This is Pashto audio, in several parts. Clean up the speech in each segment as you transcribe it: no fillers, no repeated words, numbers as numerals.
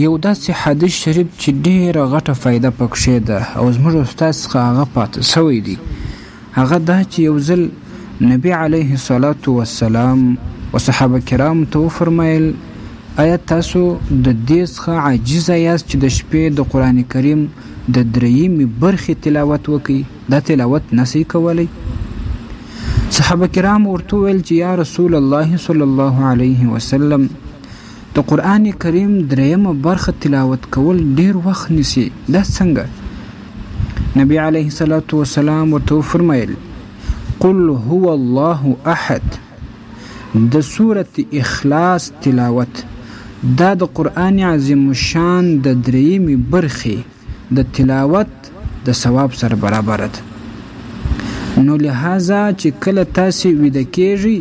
یو داسې حدیث شریف چې ډېره غټه فایده پکښې ده او زموږ استاد څخه هغه پاته سوی دی، هغه دا چې یو ځل نبی علیه الصلاة والسلام و صحابه کرامو ته وفرمیل آیا تاسو د دې څخه عاجزه یاست چې د شپې د قرآن کریم د درېیمې برخې تلاوت وکړئ؟ دا تلاوت نسئ کولی؟ صحابه کرام ورته وویل چې یا رسول الله صلی الله علیه وسلم د قرآن کریم درېیمه برخه تلاوت کول ډېر وخت نیسي، دا څنګه؟ نبی علیه الصلاة والسلام ورته وفرمیل قل هو الله احد د سورة اخلاص تلاوت دا د قرآن عظیم الشان د درېیمې برخې د تلاوت د ثواب سره برابر ده. نو لهذا چې کله تاسې ویده کېږئ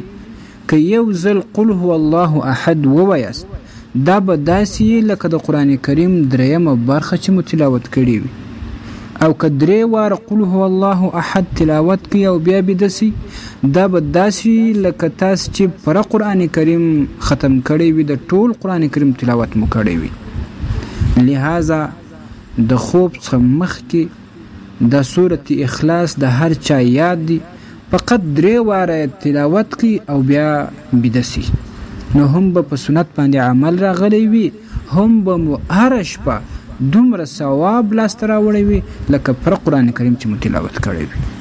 که یو ځل قل هو الله احد ووایاست دا به داسې لکه د قرآن کریم درېیمه برخه چې مو تلاوت کړې وي، او که درې واره قل هو الله احد تلاوت کړي او بیا بیده سي دا به داسې لکه تاسې چې پوره قرآن کریم ختم کړی وي، د ټول قرآن کریم تلاوت مو کړی وي. لهذا د خوب څخه مخکې د سورة اخلاص د هر چا یاد دی فقط درې واره تلاوت کړي او بیا بیده سي، نو هم به په سنت باندې عمل راغلی وي، هم به مو هره شپه دومره ثواب لاسته راوړی وي لکه پر قرآن کریم چې مو تلاوت کړی وي.